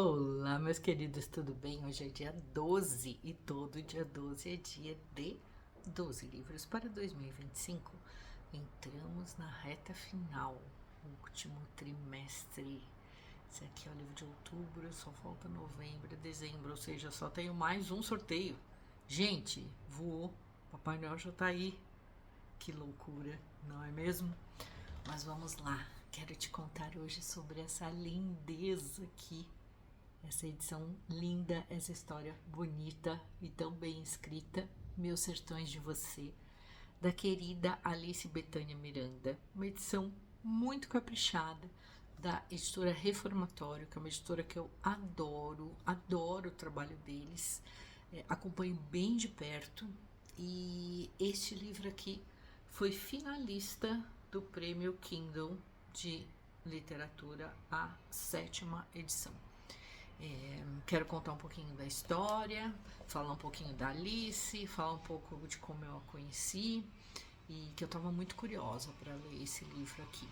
Olá, meus queridos, tudo bem? Hoje é dia 12 e todo dia 12 é dia de 12 livros para 2025. Entramos na reta final, último trimestre. Esse aqui é o livro de outubro, só falta novembro e dezembro, ou seja, só tenho mais um sorteio. Gente, voou, Papai Noel já tá aí. Que loucura, não é mesmo? Mas vamos lá, quero te contar hoje sobre essa lindeza aqui, essa edição linda, essa história bonita e tão bem escrita, Meus Sertões de Você, da querida Alice Betânia Miranda. Uma edição muito caprichada da editora Reformatório, que é uma editora que eu adoro, adoro o trabalho deles, acompanho bem de perto. E este livro aqui foi finalista do Prêmio Kindle de Literatura, a 7ª edição. Quero contar um pouquinho da história, falar um pouquinho da Alice, falar um pouco de como eu a conheci e que eu estava muito curiosa para ler esse livro aqui.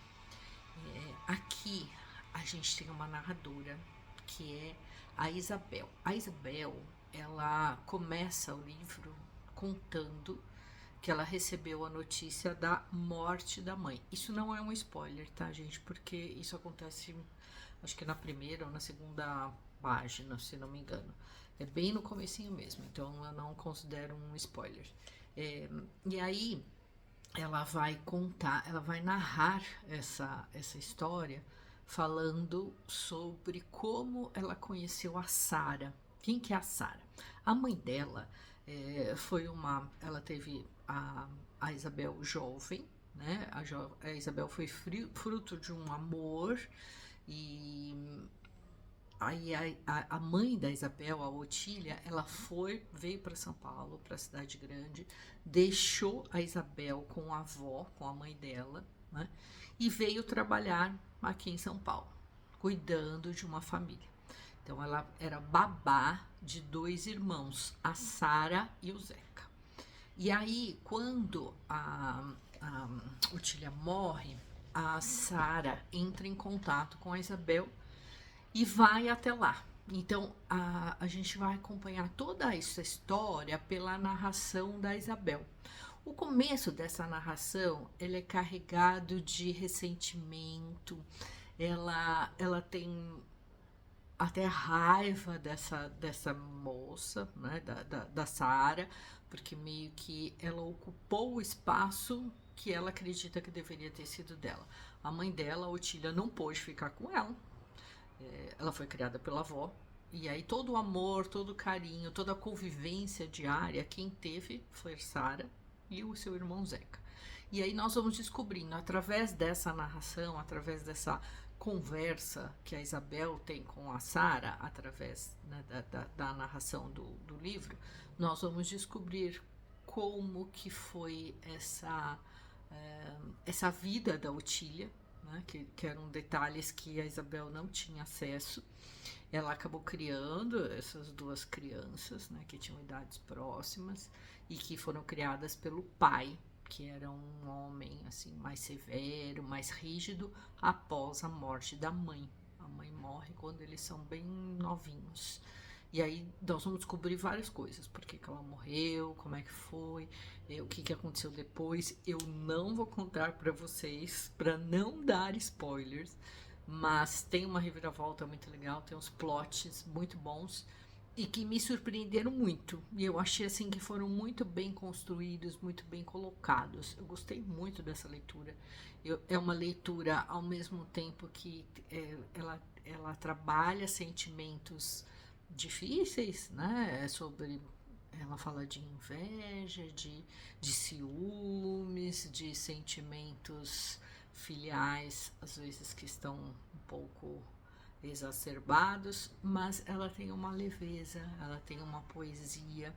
Aqui a gente tem uma narradora que é a Isabel. A Isabel, ela começa o livro contando que ela recebeu a notícia da morte da mãe. Isso não é um spoiler, tá, gente? Porque isso acontece, acho que na primeira ou na segunda página, se não me engano. É bem no comecinho mesmo, então eu não considero um spoiler. E aí ela vai contar, ela vai narrar essa história falando sobre como ela conheceu a Sara. Quem que é a Sara? A mãe dela foi uma, ela teve a Isabel jovem, né? A Isabel foi fruto de um amor e aí a mãe da Isabel, a Otília, ela veio para São Paulo, para a cidade grande, deixou a Isabel com a avó, com a mãe dela, né? E veio trabalhar aqui em São Paulo, cuidando de uma família. Então ela era babá de dois irmãos, a Sara e o Zeca. E aí, quando a Otília morre, a Sara entra em contato com a Isabel e vai até lá. Então a gente vai acompanhar toda essa história pela narração da Isabel. O começo dessa narração ele é carregado de ressentimento, ela tem até raiva dessa moça, né, da Sara, porque meio que ela ocupou o espaço que ela acredita que deveria ter sido dela. A mãe dela, a Otília, não pôde ficar com ela, ela foi criada pela avó. E aí todo o amor, todo o carinho, toda a convivência diária, quem teve foi Sara e o seu irmão Zeca. E aí nós vamos descobrindo, através dessa narração, através dessa conversa que a Isabel tem com a Sara, através, né, da narração do livro, nós vamos descobrir como que foi essa vida da Otília, né, que eram detalhes que a Isabel não tinha acesso. Ela acabou criando essas duas crianças, né, que tinham idades próximas e que foram criadas pelo pai, que era um homem assim mais severo, mais rígido, após a morte da mãe. A mãe morre quando eles são bem novinhos. E aí nós vamos descobrir várias coisas, por que ela morreu, como é que foi, o que aconteceu depois. Eu não vou contar para vocês, para não dar spoilers, mas tem uma reviravolta muito legal, tem uns plots muito bons e que me surpreenderam muito. E eu achei assim que foram muito bem construídos, muito bem colocados. Eu gostei muito dessa leitura. É uma leitura ao mesmo tempo que ela trabalha sentimentos difíceis, né? Ela fala de inveja, de ciúmes, de sentimentos filiais, às vezes que estão um pouco exacerbados, mas ela tem uma leveza, ela tem uma poesia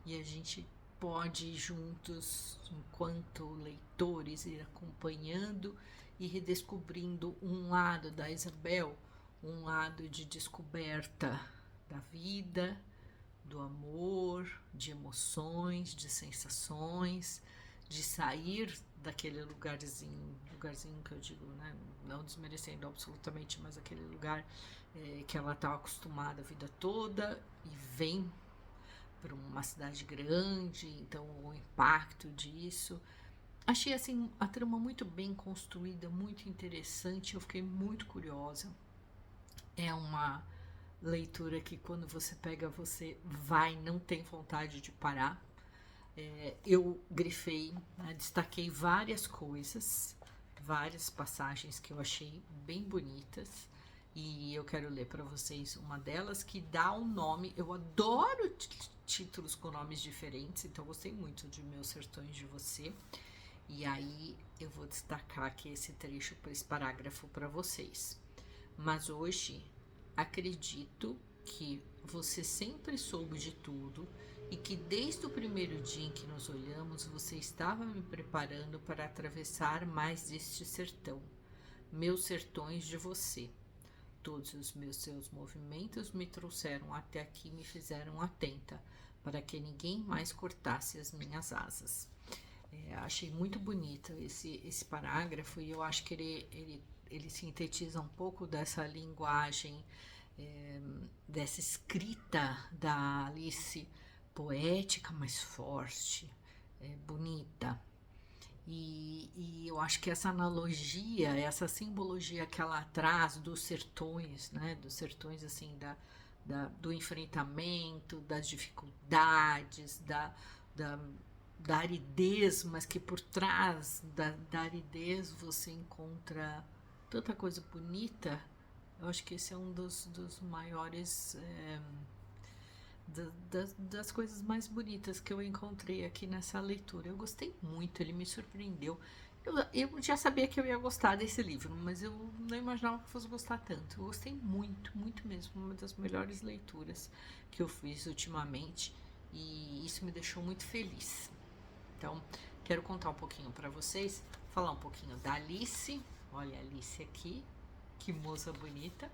e a gente pode juntos, enquanto leitores, ir acompanhando e redescobrindo um lado da Isabel, um lado de descoberta da vida, do amor, de emoções, de sensações, de sair daquele lugarzinho que eu digo, né, não desmerecendo absolutamente, mas aquele lugar que ela está acostumada a vida toda e vem para uma cidade grande, então o impacto disso. Achei assim a trama muito bem construída, muito interessante, eu fiquei muito curiosa. É uma leitura que quando você pega, você vai, não tem vontade de parar. Eu grifei, né, destaquei várias coisas, várias passagens que eu achei bem bonitas. E eu quero ler para vocês uma delas que dá um nome. Eu adoro títulos com nomes diferentes, então gostei muito de Meus Sertões de Você. E aí eu vou destacar aqui esse trecho, esse parágrafo para vocês. Mas hoje acredito que você sempre soube de tudo e que desde o primeiro dia em que nos olhamos você estava me preparando para atravessar mais este sertão, meus sertões de você. Todos os seus movimentos me trouxeram até aqui e me fizeram atenta, para que ninguém mais cortasse as minhas asas. Achei muito bonito esse parágrafo e eu acho que ele sintetiza um pouco dessa linguagem, dessa escrita da Alice, poética, mas forte, bonita. E eu acho que essa analogia, essa simbologia que ela traz dos sertões, né? Dos sertões, assim, do enfrentamento, das dificuldades, da aridez, mas que por trás da aridez você encontra tanta coisa bonita. Eu acho que esse é um dos maiores, das coisas mais bonitas que eu encontrei aqui nessa leitura. Eu gostei muito, ele me surpreendeu. Eu já sabia que eu ia gostar desse livro, mas eu não imaginava que fosse gostar tanto. Eu gostei muito, muito mesmo. Uma das melhores leituras que eu fiz ultimamente e isso me deixou muito feliz. Então, quero contar um pouquinho para vocês, falar um pouquinho da Alice. Olha a Alice aqui, que moça bonita.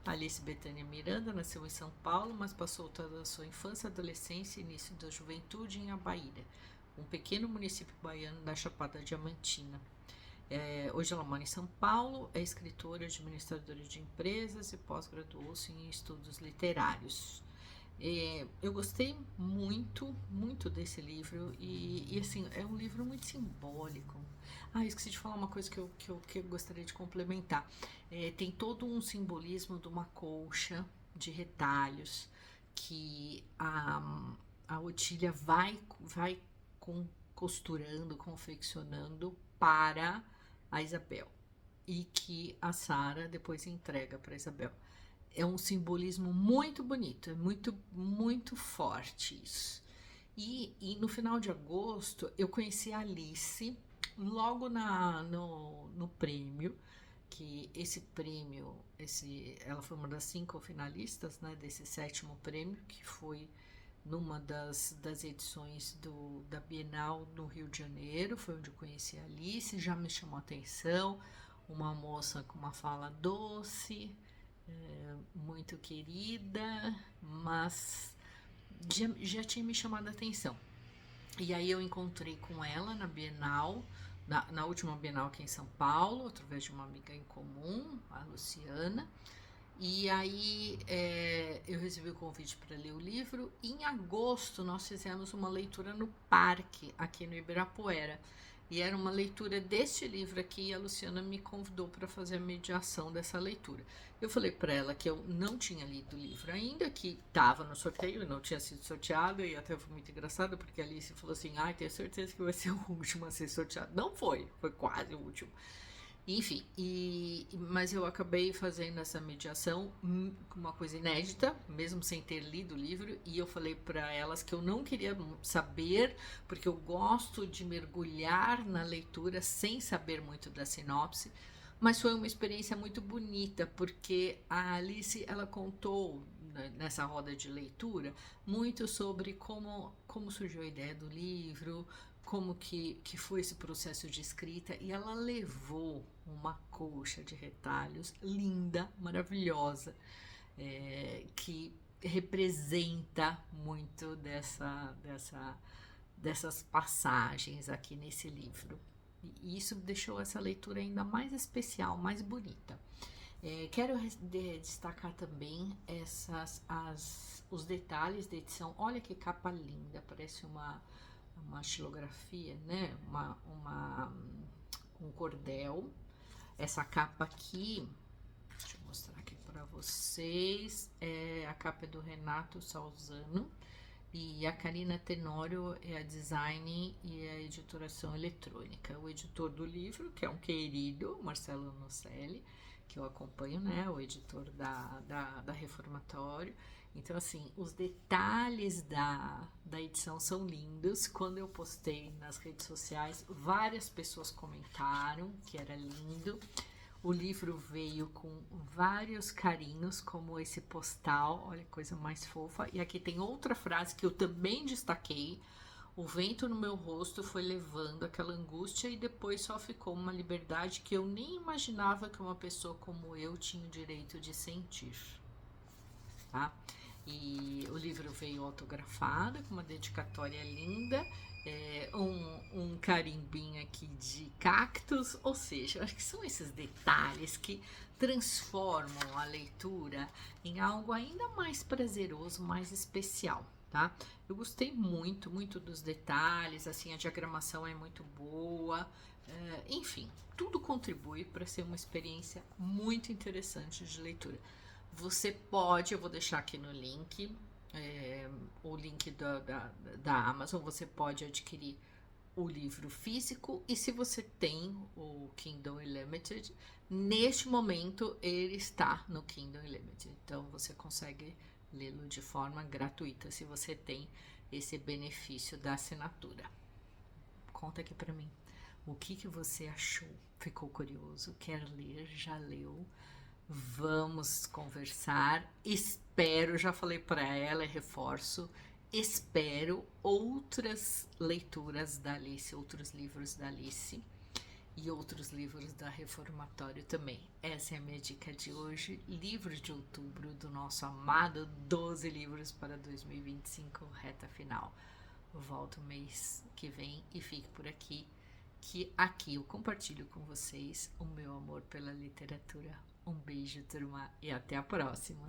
Alice Betânia Miranda nasceu em São Paulo, mas passou toda a sua infância, adolescência e início da juventude em Abaíra, um pequeno município baiano da Chapada Diamantina. Hoje ela mora em São Paulo, é escritora, administradora de empresas e pós-graduou-se em estudos literários. Eu gostei muito, muito desse livro e assim, é um livro muito simbólico. Esqueci de falar uma coisa que eu gostaria de complementar. Tem todo um simbolismo de uma colcha de retalhos que a Otília vai costurando, confeccionando para a Isabel e que a Sara depois entrega para a Isabel. É um simbolismo muito bonito, é muito, muito forte isso. E no final de agosto eu conheci a Alice logo no prêmio, que esse prêmio, ela foi uma das 5 finalistas, né, desse 7º prêmio, que foi numa das edições da Bienal no Rio de Janeiro, foi onde eu conheci a Alice, já me chamou a atenção, uma moça com uma fala doce, muito querida, mas já tinha me chamado a atenção. E aí eu encontrei com ela na Bienal, na última Bienal aqui em São Paulo, através de uma amiga em comum, a Luciana. E aí eu recebi o convite para ler o livro. E em agosto nós fizemos uma leitura no parque, aqui no Ibirapuera. E era uma leitura deste livro aqui e a Luciana me convidou para fazer a mediação dessa leitura. Eu falei para ela que eu não tinha lido o livro ainda, que estava no sorteio e não tinha sido sorteado, e até foi muito engraçado porque a Alice falou assim, tenho certeza que vai ser o último a ser sorteado. Não foi quase o último. Enfim, mas eu acabei fazendo essa mediação, uma coisa inédita, mesmo sem ter lido o livro, e eu falei para elas que eu não queria saber, porque eu gosto de mergulhar na leitura sem saber muito da sinopse, mas foi uma experiência muito bonita, porque a Alice, ela contou nessa roda de leitura muito sobre como surgiu a ideia do livro, como que foi esse processo de escrita, e ela levou uma colcha de retalhos linda, maravilhosa, que representa muito dessas passagens aqui nesse livro. E isso deixou essa leitura ainda mais especial, mais bonita. Quero destacar também os detalhes da edição. Olha que capa linda, parece uma xilografia, né? Um cordel. Essa capa aqui, deixa eu mostrar aqui para vocês, a capa é do Renato Salzano e a Karina Tenório é a design e a editoração eletrônica. O editor do livro, que é um querido, Marcelo Nocelli, que eu acompanho, né, o editor da Reformatório. Então, assim, os detalhes da edição são lindos. Quando eu postei nas redes sociais, várias pessoas comentaram que era lindo. O livro veio com vários carinhos, como esse postal, olha que coisa mais fofa. E aqui tem outra frase que eu também destaquei. O vento no meu rosto foi levando aquela angústia e depois só ficou uma liberdade que eu nem imaginava que uma pessoa como eu tinha o direito de sentir. Tá? E o livro veio autografado com uma dedicatória linda, um carimbinho aqui de cactos, ou seja, acho que são esses detalhes que transformam a leitura em algo ainda mais prazeroso, mais especial, tá? Eu gostei muito, muito dos detalhes, assim, a diagramação é muito boa, enfim, tudo contribui para ser uma experiência muito interessante de leitura. Você pode, eu vou deixar aqui no link, o link da Amazon, você pode adquirir o livro físico e se você tem o Kindle Unlimited, neste momento ele está no Kindle Unlimited, então você consegue lê-lo de forma gratuita se você tem esse benefício da assinatura. Conta aqui para mim, o que você achou? Ficou curioso? Quer ler? Já leu? Vamos conversar. Espero, já falei para ela e reforço, espero outras leituras da Alice, outros livros da Alice e outros livros da Reformatório também. Essa é a minha dica de hoje, livros de outubro do nosso amado 12 livros para 2025, reta final. Eu volto mês que vem e fique por aqui, que aqui eu compartilho com vocês o meu amor pela literatura. Um beijo, turma, e até a próxima!